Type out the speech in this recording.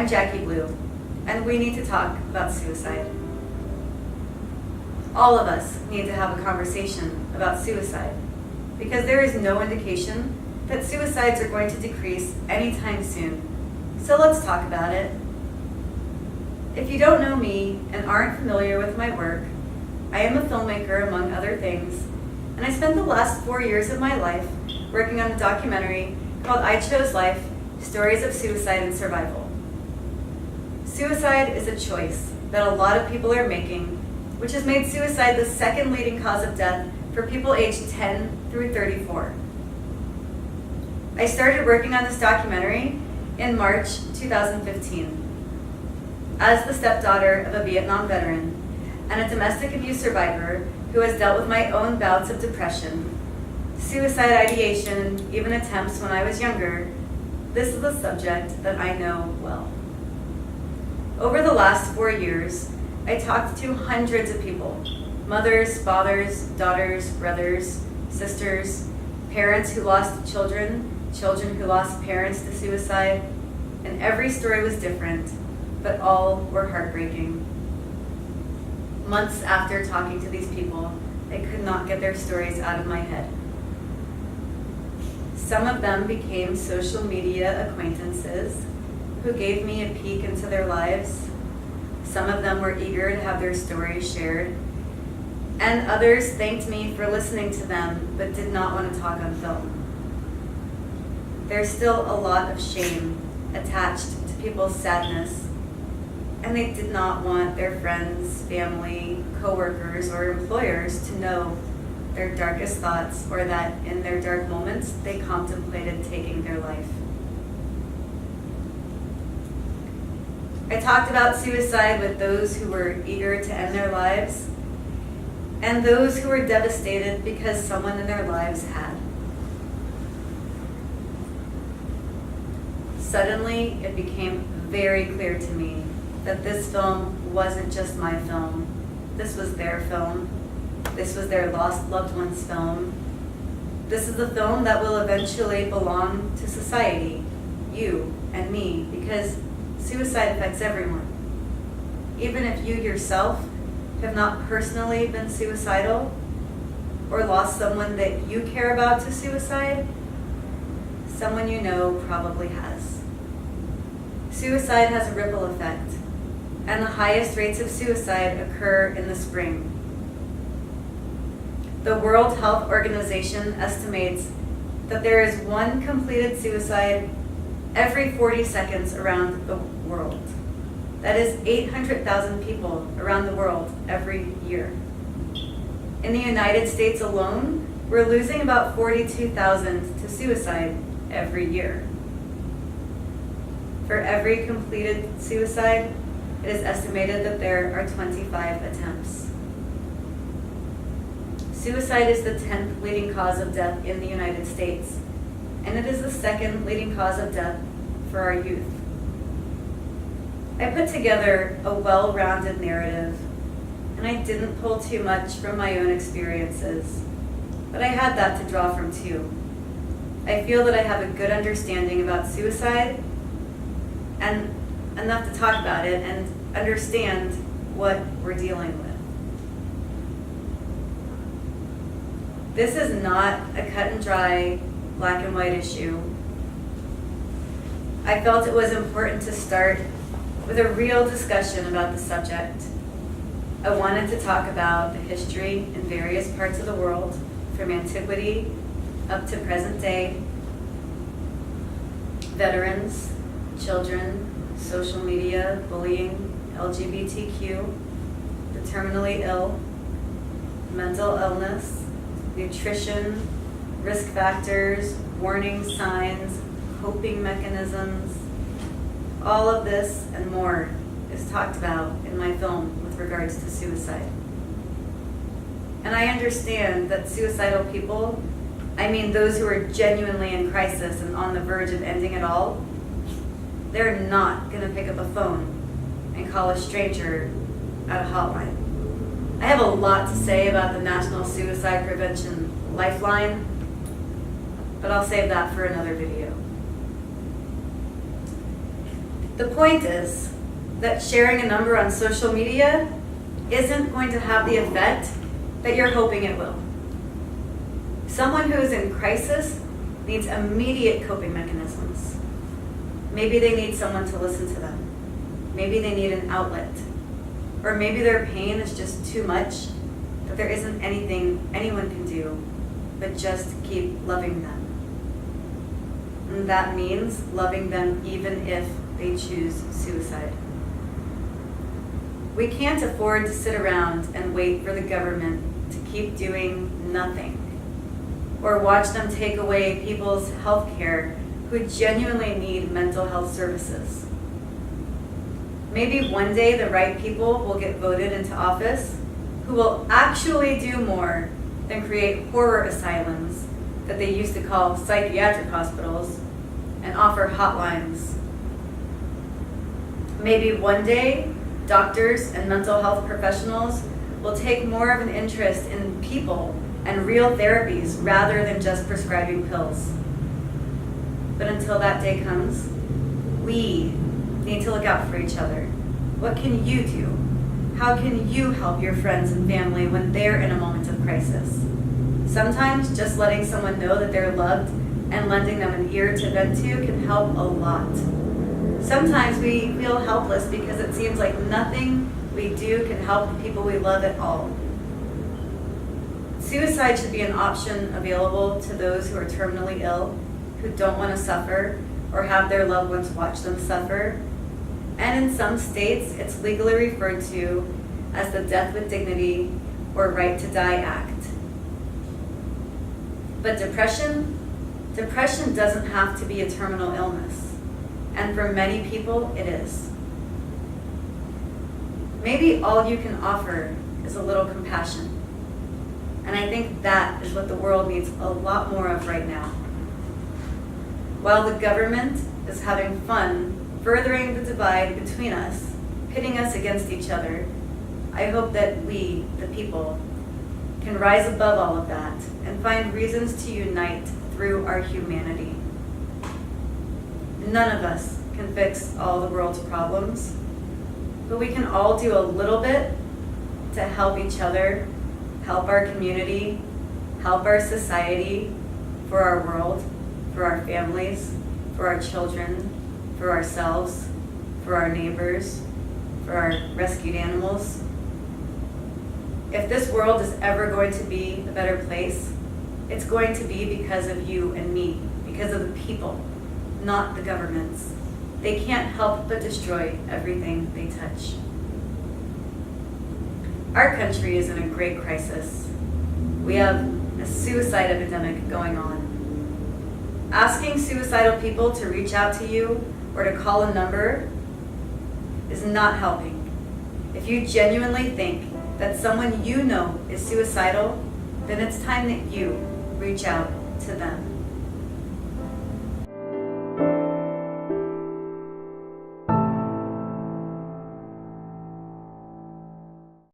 I'm Jacqui Blue, and we need to talk about suicide. All of us need to have a conversation about suicide, because there is no indication that suicides are going to decrease anytime soon. So let's talk about it. If you don't know me and aren't familiar with my work, I am a filmmaker among other things, and I spent the last 4 years of my life working on a documentary called I Chose Life, Stories of Suicide and Survival. Suicide is a choice that a lot of people are making, which has made suicide the second leading cause of death for people aged 10 through 34. I started working on this documentary in March 2015. As the stepdaughter of a Vietnam veteran and a domestic abuse survivor who has dealt with my own bouts of depression, suicide ideation, even attempts when I was younger, this is a subject that I know well. Over the last 4 years, I talked to hundreds of people, mothers, fathers, daughters, brothers, sisters, parents who lost children, children who lost parents to suicide, and every story was different, but all were heartbreaking. Months after talking to these people, I could not get their stories out of my head. Some of them became social media acquaintances who gave me a peek into their lives. Some of them were eager to have their stories shared, and others thanked me for listening to them but did not want to talk on film. There's still a lot of shame attached to people's sadness, and they did not want their friends, family, coworkers, or employers to know their darkest thoughts or that in their dark moments they contemplated taking their life. I talked about suicide with those who were eager to end their lives and those who were devastated because someone in their lives had. Suddenly, it became very clear to me that this film wasn't just my film. This was their film. This was their lost loved one's film. This is the film that will eventually belong to society, you and me, because suicide affects everyone. Even if you yourself have not personally been suicidal or lost someone that you care about to suicide, someone you know probably has. Suicide has a ripple effect, and the highest rates of suicide occur in the spring. The World Health Organization estimates that there is one completed suicide every 40 seconds around the world. That is 800,000 people around the world every year. In the United States alone, we're losing about 42,000 to suicide every year. For every completed suicide, it is estimated that there are 25 attempts. Suicide is the 10th leading cause of death in the United States, and it is the second leading cause of death for our youth. I put together a well-rounded narrative, and I didn't pull too much from my own experiences, but I had that to draw from too. I feel that I have a good understanding about suicide and enough to talk about it and understand what we're dealing with. This is not a cut and dry, black and white issue. I felt it was important to start with a real discussion about the subject. I wanted to talk about the history in various parts of the world, from antiquity up to present day, veterans, children, social media, bullying, LGBTQ, the terminally ill, mental illness, nutrition, risk factors, warning signs, coping mechanisms. All of this and more is talked about in my film with regards to suicide. And I understand that suicidal people, I mean those who are genuinely in crisis and on the verge of ending it all, they're not going to pick up a phone and call a stranger at a hotline. I have a lot to say about the National Suicide Prevention Lifeline, but I'll save that for another video. The point is that sharing a number on social media isn't going to have the effect that you're hoping it will. Someone who is in crisis needs immediate coping mechanisms. Maybe they need someone to listen to them. Maybe they need an outlet. Or maybe their pain is just too much that there isn't anything anyone can do but just keep loving them. And that means loving them even if they choose suicide. We can't afford to sit around and wait for the government to keep doing nothing, or watch them take away people's health care who genuinely need mental health services. Maybe one day the right people will get voted into office who will actually do more than create horror asylums that they used to call psychiatric hospitals and offer hotlines. Maybe one day doctors and mental health professionals will take more of an interest in people and real therapies rather than just prescribing pills. But until that day comes, we need to look out for each other. What can you do? How can you help your friends and family when they're in a moment of crisis? Sometimes just letting someone know that they're loved and lending them an ear to vent to can help a lot. Sometimes we feel helpless because it seems like nothing we do can help the people we love at all. Suicide should be an option available to those who are terminally ill, who don't want to suffer or have their loved ones watch them suffer. And in some states, it's legally referred to as the Death with Dignity or Right to Die Act. But depression doesn't have to be a terminal illness. And for many people, it is. Maybe all you can offer is a little compassion. And I think that is what the world needs a lot more of right now. While the government is having fun furthering the divide between us, pitting us against each other, I hope that we, the people, can rise above all of that and find reasons to unite through our humanity. None of us can fix all the world's problems, but we can all do a little bit to help each other, help our community, help our society, for our world, for our families, for our children, for ourselves, for our neighbors, for our rescued animals. If this world is ever going to be a better place, it's going to be because of you and me, because of the people, not the governments. They can't help but destroy everything they touch. Our country is in a great crisis. We have a suicide epidemic going on. Asking suicidal people to reach out to you or to call a number is not helping. If you genuinely think that someone you know is suicidal, then it's time that you reach out to them.